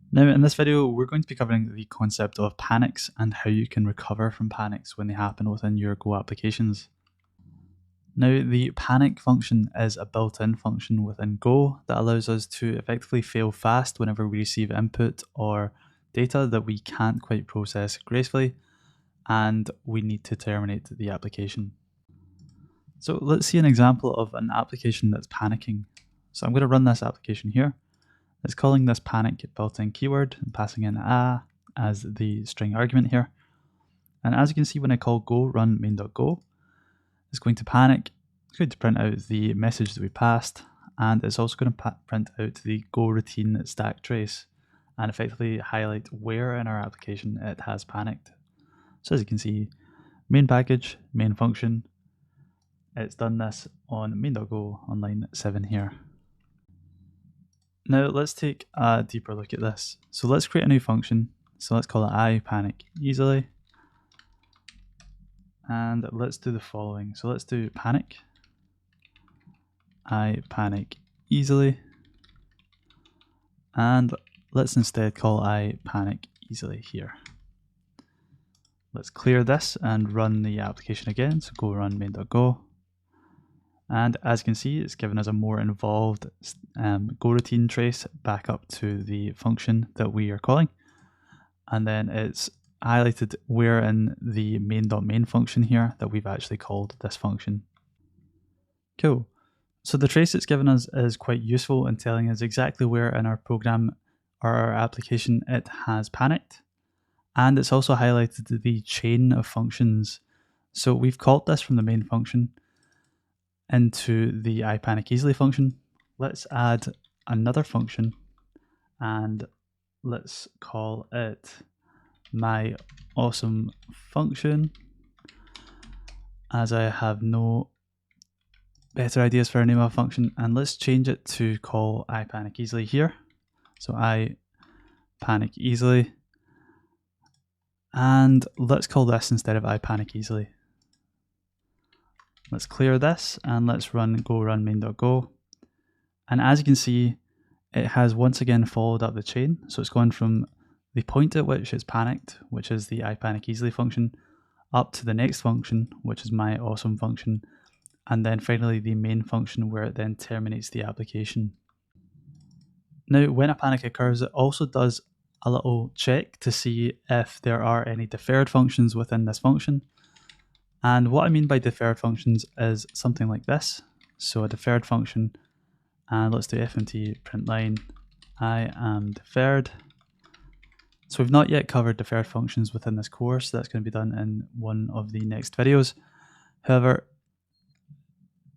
Now, in this video, we're going to be covering the concept of panics and how you can recover from panics when they happen within your Go applications. Now, the panic function is a built-in function within Go that allows us to effectively fail fast whenever we receive input or data that we can't quite process gracefully, and we need to terminate the application. So let's see an example of an application that's panicking. So I'm going to run this application here. It's calling this panic built-in keyword and passing in a as the string argument here. And as you can see, when I call go run main.go, it's going to panic. It's going to print out the message that we passed, and it's also going to print out the go routine stack trace and effectively highlight where in our application it has panicked. So as you can see, main package, main function, it's done this on main.go on line 7 here. Now let's take a deeper look at this. So let's create a new function. So let's call it I panic easily. And let's do the following. So let's do panic. I panic easily. And let's instead call I panic easily here. Let's clear this and run the application again. So go run main.go. And as you can see, it's given us a more involved go routine trace back up to the function that we are calling. And then it's highlighted where in the main.main function here that we've actually called this function. Cool. So the trace it's given us is quite useful in telling us exactly where in our program or our application it has panicked. And it's also highlighted the chain of functions. So we've called this from the main function into the I panic easily function. Let's add another function and let's call it my awesome function, as I have no better ideas for a name of a function. And let's change it to call I panic easily here. So I panic easily, and let's call this instead of I panic easily. Let's clear this and let's run go run main.go. And as you can see, it has once again followed up the chain. So it's gone from the point at which it's panicked, which is the I panic easily function, up to the next function, which is my awesome function, and then finally the main function where it then terminates the application. Now, when a panic occurs, it also does a little check to see if there are any deferred functions within this function. And what I mean by deferred functions is something like this. So a deferred function, and let's do fmt print line, I am deferred. So we've not yet covered deferred functions within this course. That's going to be done in one of the next videos. However,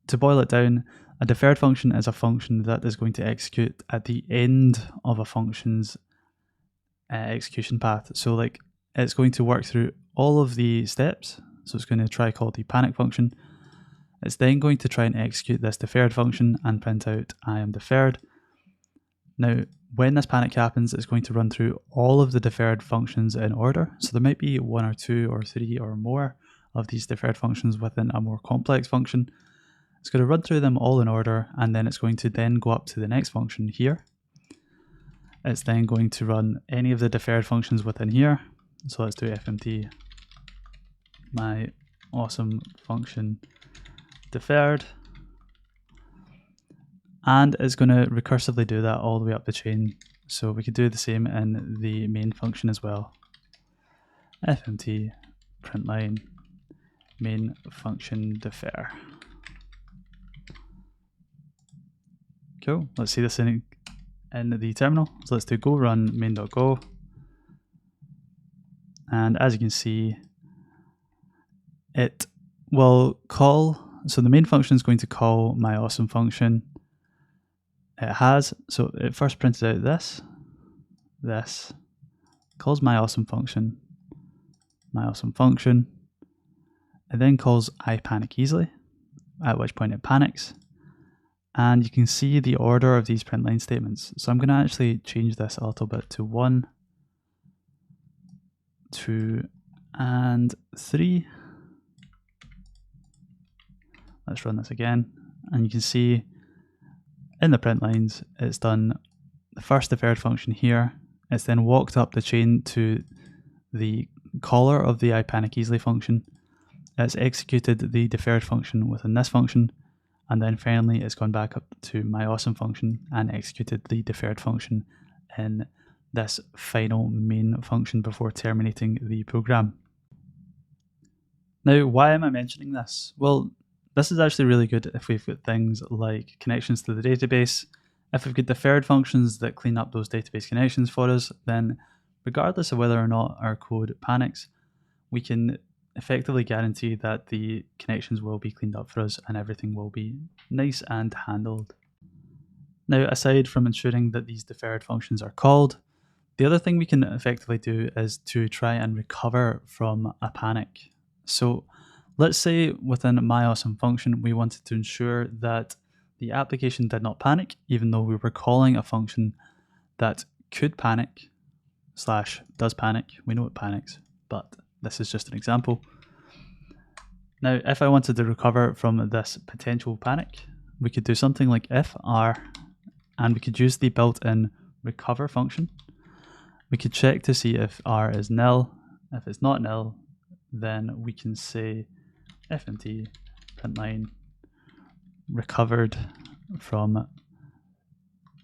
to boil it down, a deferred function is a function that is going to execute at the end of a function's execution path. So like it's going to work through all of the steps. So it's going to try call the panic function. It's then going to try and execute this deferred function and print out I am deferred. Now, when this panic happens, it's going to run through all of the deferred functions in order. So there might be 1 or 2 or 3 or more of these deferred functions within a more complex function. It's going to run through them all in order, and then it's going to then go up to the next function here. It's then going to run any of the deferred functions within here. So let's do fmt my awesome function deferred, and it's going to recursively do that all the way up the chain. So we could do the same in the main function as well. fmt print line main function defer. Cool. Let's see this in the terminal. So let's do go run main.go, and as you can see, it will call. So the main function is going to call my awesome function. It has, so it first prints out this, calls my awesome function, it then calls I panic easily, at which point it panics. And you can see the order of these print line statements. So I'm going to actually change this a little bit to 1, 2, and 3. Let's run this again, and you can see in the print lines, it's done the first deferred function here, It's then walked up the chain to the caller of the ipaniceasily function. It's executed the deferred function within this function, and then finally it's gone back up to my awesome function and executed the deferred function in this final main function before terminating the program. Now, why am I mentioning this? Well, this is actually really good if we've got things like connections to the database. If we've got deferred functions that clean up those database connections for us, then regardless of whether or not our code panics, we can effectively guarantee that the connections will be cleaned up for us and everything will be nice and handled. Now, aside from ensuring that these deferred functions are called, the other thing we can effectively do is to try and recover from a panic. So let's say within my awesome function, we wanted to ensure that the application did not panic, even though we were calling a function that could panic / does panic. We know it panics, but this is just an example. Now, if I wanted to recover from this potential panic, we could do something like if r, and we could use the built-in recover function. We could check to see if r is nil. If it's not nil, then we can say fmt println recovered from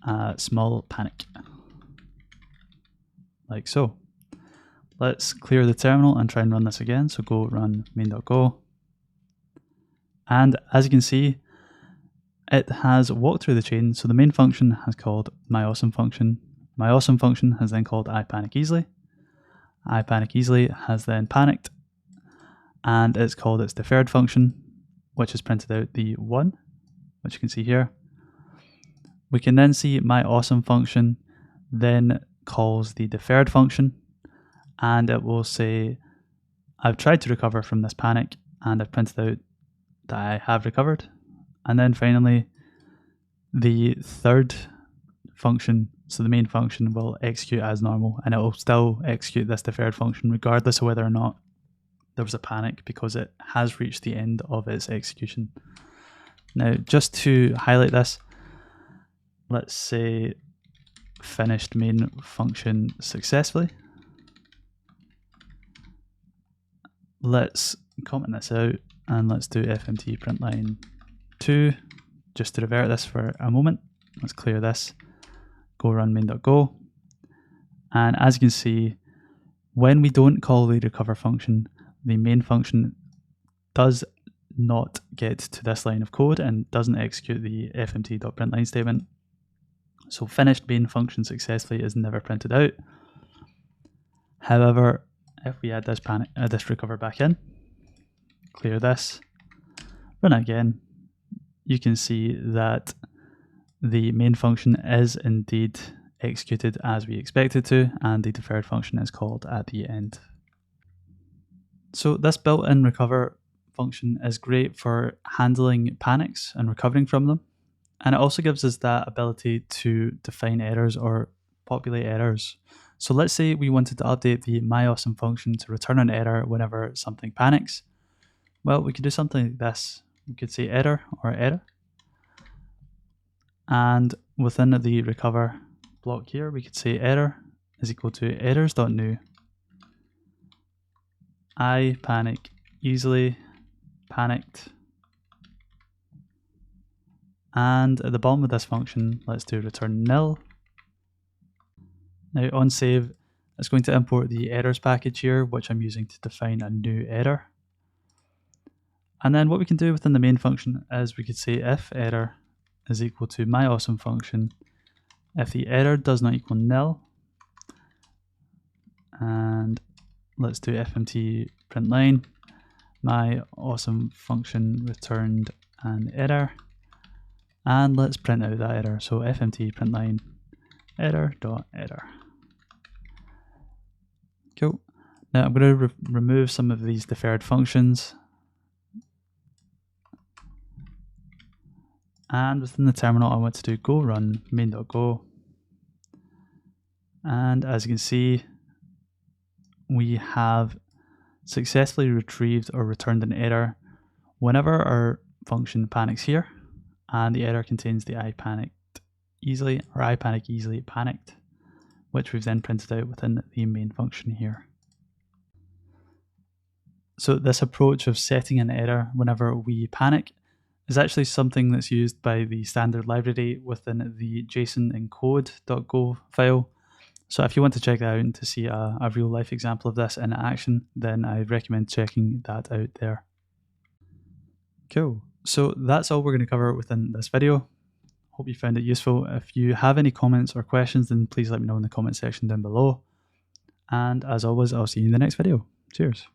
a small panic, like so. Let's clear the terminal and try and run this again. So go run main.go. And as you can see, it has walked through the chain. So the main function has called my awesome function. My awesome function has then called ipaniceasily. Ipaniceasily has then panicked, and it's called its deferred function, which has printed out the 1, which you can see here. We can then see my awesome function then calls the deferred function, and it will say, I've tried to recover from this panic, and I've printed out that I have recovered. And then finally, the third function, so the main function, will execute as normal, and it will still execute this deferred function regardless of whether or not there was a panic, because it has reached the end of its execution. Now, just to highlight this, let's say finished main function successfully. Let's comment this out and let's do fmt println 2 just to revert this for a moment. Let's clear this, go run main.go, and as you can see, when we don't call the recover function, the main function does not get to this line of code and doesn't execute the fmt.println statement. So finished main function successfully is never printed out. However, if we add this recover back in, clear this, run it again, you can see that the main function is indeed executed as we expected to, and the deferred function is called at the end. So this built-in recover function is great for handling panics and recovering from them. And it also gives us that ability to define errors or populate errors. So let's say we wanted to update the myAwesome function to return an error whenever something panics. Well, we could do something like this. We could say error or error. And within the recover block here, we could say error is equal to errors.new. I panic easily, panicked. And at the bottom of this function, let's do return nil. Now on save, it's going to import the errors package here, which I'm using to define a new error. And then what we can do within the main function is we could say if error is equal to myAwesome function, if the error does not equal nil, and let's do fmt println, myAwesome function returned an error, and let's print out that error. So fmt println error.error. Cool. Now I'm going to remove some of these deferred functions. And within the terminal, I want to do go run main.go. And as you can see, we have successfully retrieved or returned an error whenever our function panics here, and the error contains the I panicked easily or I panic easily panicked. which we've then printed out within the main function here. So this approach of setting an error whenever we panic is actually something that's used by the standard library within the JSON encode.go file. So if you want to check that out and to see a real life example of this in action, then I recommend checking that out there. Cool. So that's all we're going to cover within this video. Hope you found it useful. If you have any comments or questions, then please let me know in the comment section down below. And as always, I'll see you in the next video. Cheers.